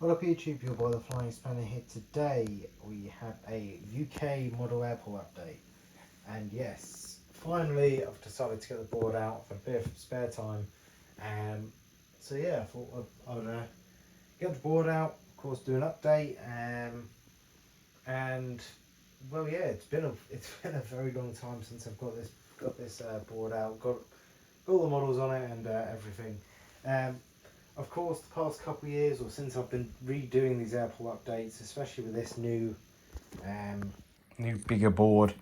What up YouTube, your boy the Flying Spanner here. Today we have a UK model airport update, and yes, finally I've decided to get the board out for a bit of spare time. So yeah, I thought I would get the board out, of course do an update, and well yeah, it's been a very long time since I've got this board out, got all the models on it and everything. Of course, the past couple of years, or since I've been redoing these airport updates, especially with this new bigger board,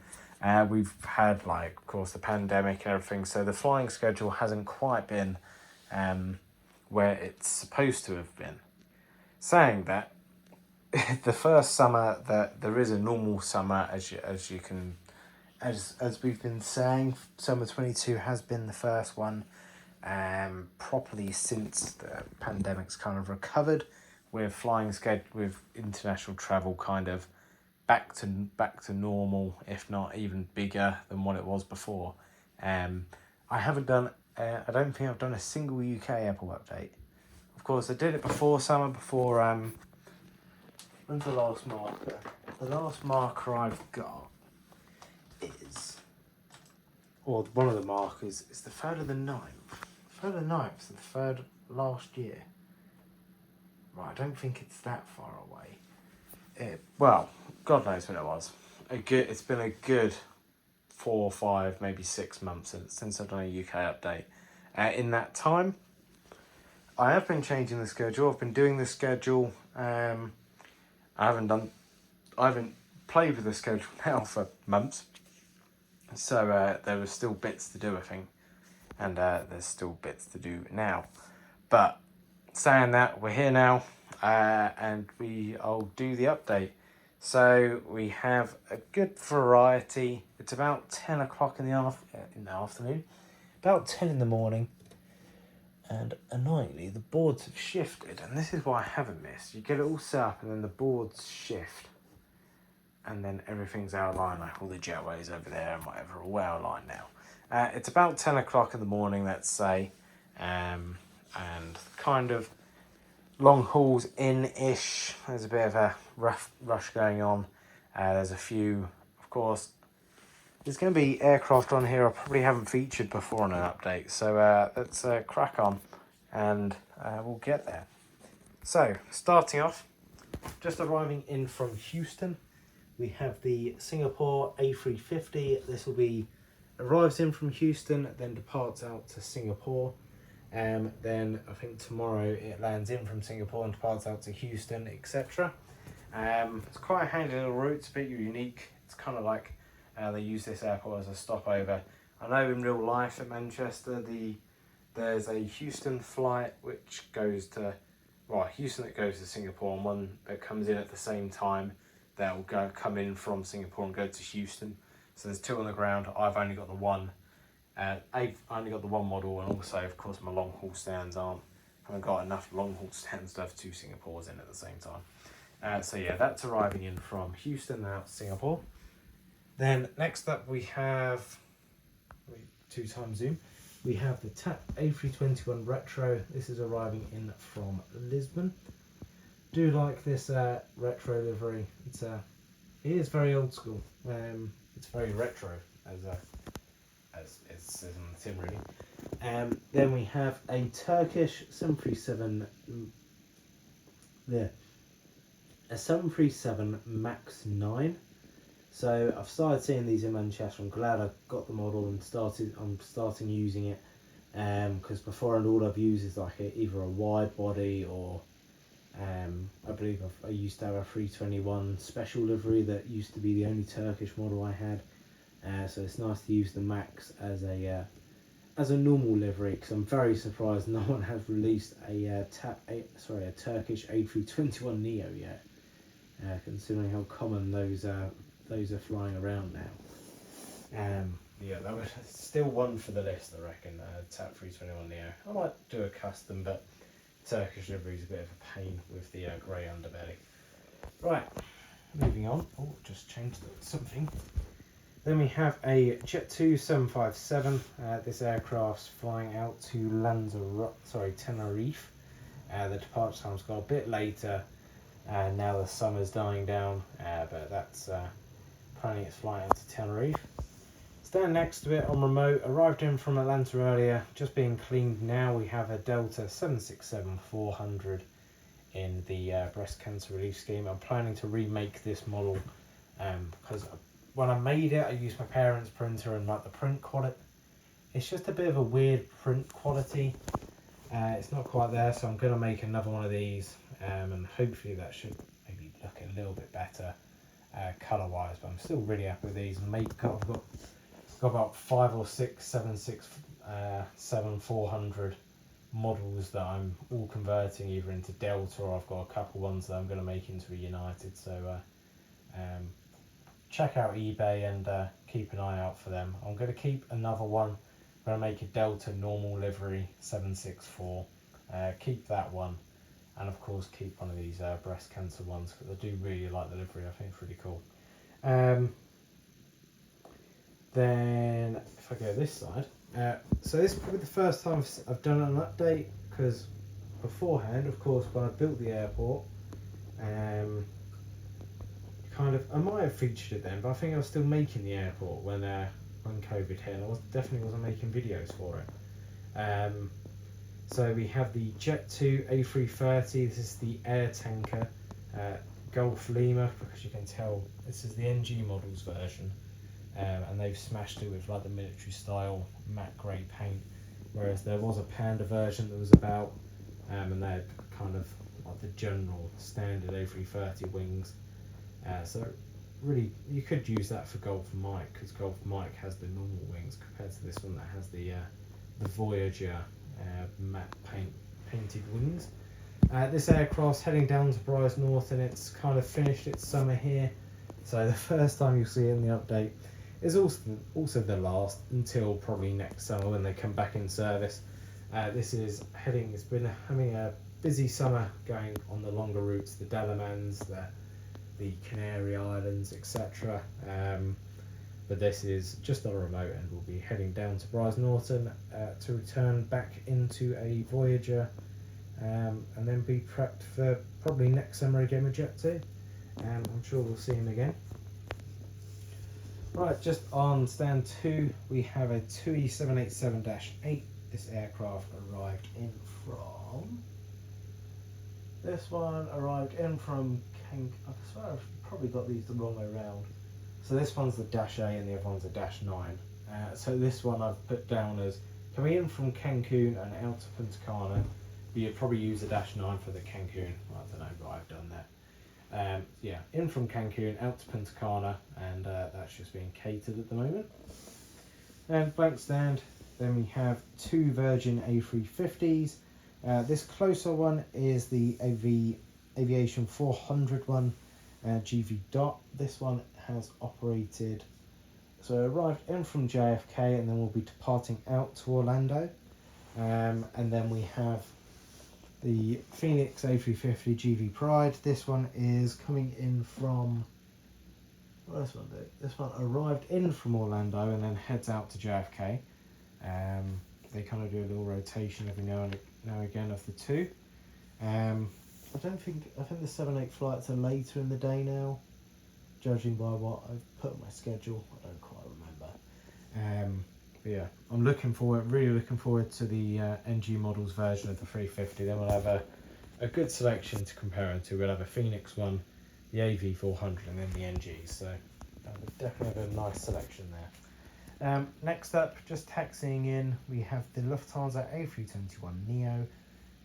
we've had, like, of course, the pandemic and everything, so the flying schedule hasn't quite been where it's supposed to have been. Saying that, the first summer that there is a normal summer, as we've been saying, summer 22 has been the first one properly since the pandemic's kind of recovered, with flying schedule, with international travel kind of back to normal, if not even bigger than what it was before. I haven't done I don't think I've done a single UK airport update. Of course, I did it before summer, before when's the last marker? The last marker I've got is, or one of the markers is the 3rd of the 9th. 3rd of the 9th, so the 3rd last year. Right, I don't think it's that far away. Well, God knows when it was. It's been a good 4 or 5, maybe 6 months since I've done a UK update. In that time, I have been changing the schedule. I've been doing the schedule. I haven't played with the schedule now for months. So there were still bits to do, I think. And there's still bits to do now. But saying that, we're here now, and I'll do the update. So we have a good variety. It's about 10 o'clock in the afternoon, about 10 in the morning, and annoyingly the boards have shifted, and this is what I haven't missed. You get it all set up and then the boards shift, and then everything's out of line, like all the jetways over there and whatever are well aligned now. It's about 10 o'clock in the morning, let's say, and kind of long hauls in-ish. There's a bit of a rush going on. There's a few, of course, there's going to be aircraft on here I probably haven't featured before on an update, so let's crack on, and we'll get there. So, starting off, just arriving in from Houston, we have the Singapore A350. This will be arrives in from Houston, then departs out to Singapore. Then I think tomorrow it lands in from Singapore and departs out to Houston, etc. It's quite a handy little route. It's a bit unique. It's kind of like they use this airport as a stopover. I know in real life at Manchester, there's a Houston flight which goes to, Houston that goes to Singapore, and one that comes in at the same time that will come in from Singapore and go to Houston. So there's 2 on the ground. I've only got the one. I've only got the one model, and also, of course, my long haul stands haven't got enough long haul stands to have 2 Singapores in at the same time. So yeah, that's arriving in from Houston out to Singapore. Then next up we have 2x zoom. We have the TAP A321 Retro. This is arriving in from Lisbon. Do like this retro livery. It is very old school. It's very retro, as it says on the tin, really. Then we have a Turkish 737. A 737 MAX 9. So I've started seeing these in Manchester. I'm glad I got the model and I'm starting using it. Because before, and all I've used is like either a wide body, or I believe I used to have a 321 special livery that used to be the only Turkish model I had. So it's nice to use the MAX as a normal livery, because I'm very surprised no one has released a Turkish A321 NEO yet, considering how common those are flying around now. Yeah, that was still one for the list, I reckon. TAP 321 NEO. I might do a custom, but Turkish livery is a bit of a pain with the grey underbelly. Right, moving on. Oh, just changed something. Then we have a Jet2 757. This aircraft's flying out to Tenerife. The departure time's got a bit later, and now the summer's dying down, but that's planning its flight into Tenerife. Stand next to it on remote, arrived in from Atlanta earlier, just being cleaned now. We have a Delta 767-400 in the breast cancer relief scheme. I'm planning to remake this model because when I made it, I used my parents' printer, and like the print quality, it's just a bit of a weird print quality. It's not quite there, so I'm going to make another one of these, and hopefully that should maybe look a little bit better colour wise, but I'm still really happy with these. And I've got about 5 or 6 767-400 models that I'm all converting either into Delta, or I've got a couple ones that I'm going to make into a United. So check out eBay and keep an eye out for them. I'm going to keep another one. I'm going to make a Delta normal livery 764. Keep that one, and of course keep one of these breast cancer ones, because I do really like the livery. I think it's really cool. Then if I go this side, so this is probably the first time I've done an update, because beforehand, of course, when I built the airport, I might have featured it then, but I think I was still making the airport when COVID hit, and I definitely wasn't making videos for it. So we have the Jet 2 A330. This is the air tanker Golf Lima, because you can tell this is the NG models version. And they've smashed it with like the military style matte grey paint, whereas there was a Panda version that was about, and they had kind of like the general standard A330 wings. So really, you could use that for Golf Mike, because Golf Mike has the normal wings compared to this one that has the Voyager matte painted wings. This aircraft's heading down to Bryce North, and it's kind of finished its summer here. So the first time you'll see it in the update is also the last until probably next summer when they come back in service. This is heading. It's been having a busy summer going on the longer routes, the Delamans, the Canary Islands, etc. But this is just on a remote, and we'll be heading down to Bryce Norton to return back into a Voyager, and then be prepped for probably next summer again with Jet 2. I'm sure we'll see him again. Right, just on stand 2, we have a TUI 787-8. This aircraft arrived in from... This one arrived in from I swear I've probably got these the wrong way around. So this one's the Dash A and the other one's a Dash 9. So this one I've put down as coming in from Cancun and out to Punta Cana. But you'd probably use the Dash 9 for the Cancun. I don't know, but I've done that. Yeah, in from Cancun, out to Punta Cana, and that's just being catered at the moment. And blank stand, then we have 2 Virgin A350s. This closer one is the Aviation 400 one, GV Dot. This one has operated, so arrived in from JFK, and then we'll be departing out to Orlando. And then we have the Phoenix A350 GV Pride. This one is coming in from, what does this one do? This one arrived in from Orlando and then heads out to JFK. They kind of do a little rotation every now and again of the two. I think the 7-8 flights are later in the day now, judging by what I've put on my schedule. I don't quite remember. But yeah, I'm really looking forward to the NG models version of the 350. Then we'll have a good selection to compare it to. We'll have a Phoenix one, the AV400, and then the NG. So we'll definitely have a nice selection there. Next up, just taxiing in, we have the Lufthansa A321 NEO.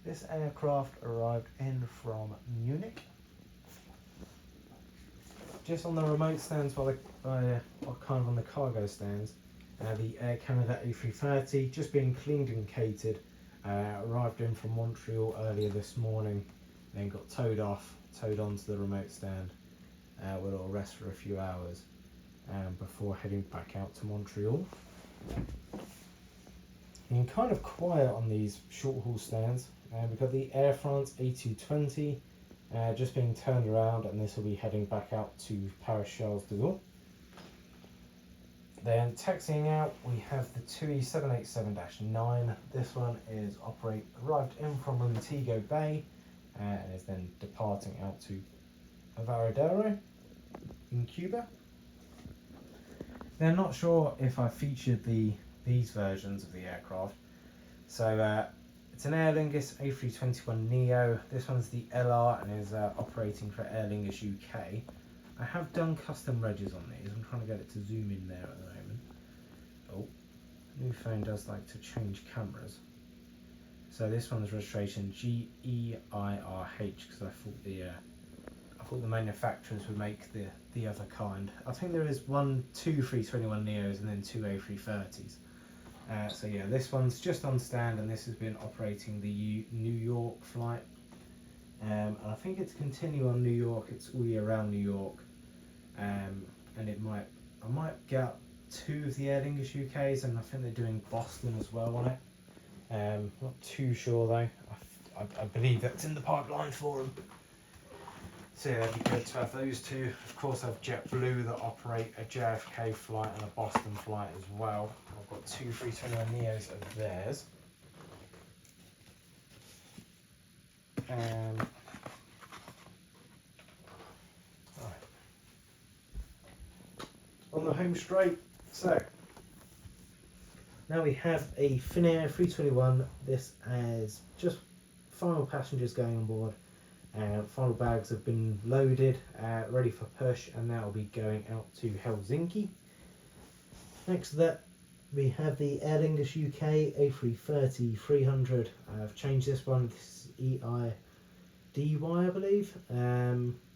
This aircraft arrived in from Munich. Just on the remote stands, or kind of on the cargo stands, the Air Canada A330, just being cleaned and catered, arrived in from Montreal earlier this morning, then got towed onto the remote stand, where it'll rest for a few hours before heading back out to Montreal. And kind of quiet on these short haul stands. We've got the Air France A220 just being turned around, and this will be heading back out to Paris Charles de Gaulle. Then taxiing out, we have the TUI 787-9. This one is arrived in from Montego Bay and is then departing out to Varadero in Cuba. They're not sure if I featured these versions of the aircraft. So it's an Aer Lingus A321 NEO. This one's the LR and is operating for Aer Lingus UK. I have done custom regs on these. I'm trying to get it to zoom in there at the moment. Oh, new phone does like to change cameras. So this one's registration GEIRH because I thought the manufacturers would make the other kind. I think there is two 321 NEOs and then two A330s. So yeah, this one's just on stand and this has been operating the New York flight. And I think it's continue on New York, it's all year round New York. And I might get up two of the Aer Lingus UKs and I think they're doing Boston as well on it. Not too sure though, I believe that's in the pipeline for them. So yeah, that'd be good to have those two. Of course I have JetBlue that operate a JFK flight and a Boston flight as well. I've got two 321 NEOs of theirs. Right. On the home straight, so now we have a Finnair 321. This is just final passengers going on board. Final bags have been loaded, ready for push, and that will be going out to Helsinki. Next to that, we have the Aer Lingus UK A330-300. I've changed this one. This is EIDY, I believe.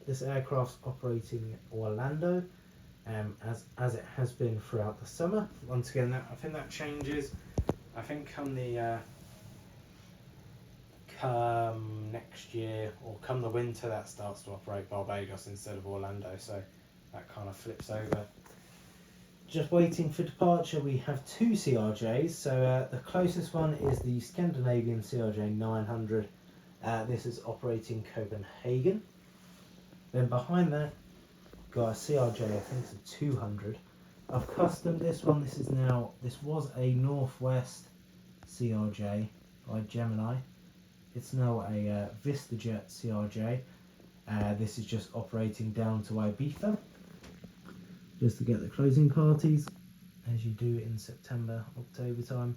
This aircraft's operating Orlando, as it has been throughout the summer. Once again, I think that changes. I think come next year or come the winter, that starts to operate Barbados instead of Orlando, so that kind of flips over. Just waiting for departure, we have two CRJs. So the closest one is the Scandinavian CRJ 900. This is operating Copenhagen. Then behind that, got a CRJ, I think it's a 200. I've customed this one. This was a Northwest CRJ by Gemini. It's now a VistaJet CRJ. This is just operating down to Ibiza, just to get the closing parties, as you do in September, October time.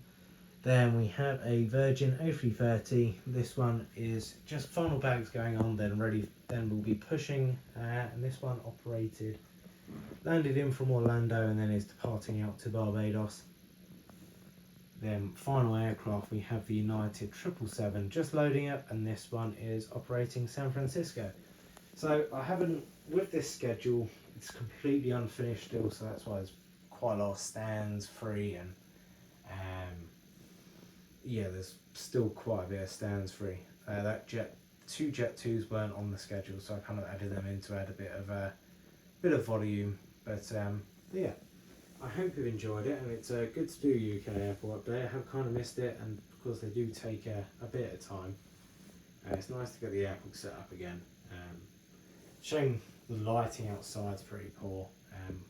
Then we have a Virgin A330. This one is just final bags going on, then ready. Then we'll be pushing, and this one landed in from Orlando and then is departing out to Barbados. Then final aircraft, we have the United 777 just loading up, and this one is operating San Francisco. So I haven't, with this schedule, it's completely unfinished still, so that's why there's quite a lot of stands free, and yeah, there's still quite a bit of stands free. Two Jet 2s weren't on the schedule, so I kind of added them in to add a bit of volume. But yeah, I hope you've enjoyed it, and it's good to do UK airport update. I have kind of missed it, and of course they do take a bit of time. It's nice to get the airport set up again. Shame the lighting outside's pretty poor. I'm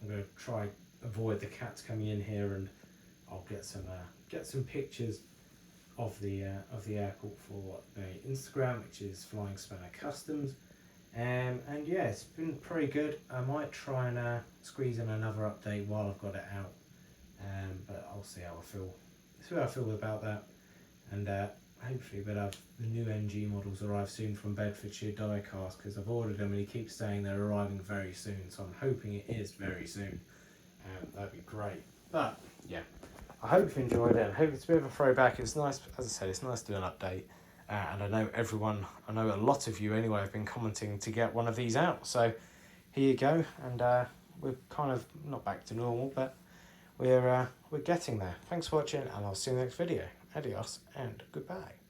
going to try avoid the cats coming in here, and I'll get some pictures of the airport for the Instagram, which is Flying Spanner Customs. And yeah, it's been pretty good. I might try and squeeze in another update while I've got it out, but I'll see how I feel. See how I feel about that, and hopefully we'll have the new NG models arrive soon from Bedfordshire Diecast, because I've ordered them and he keeps saying they're arriving very soon, so I'm hoping it is very soon. That'd be great. But yeah, I hope you enjoyed it. I hope it's a bit of a throwback. It's nice, as I said, it's nice to do an update. And I know a lot of you anyway have been commenting to get one of these out. So here you go, and we're kind of not back to normal, but we're getting there. Thanks for watching, and I'll see you in the next video. Adios and goodbye.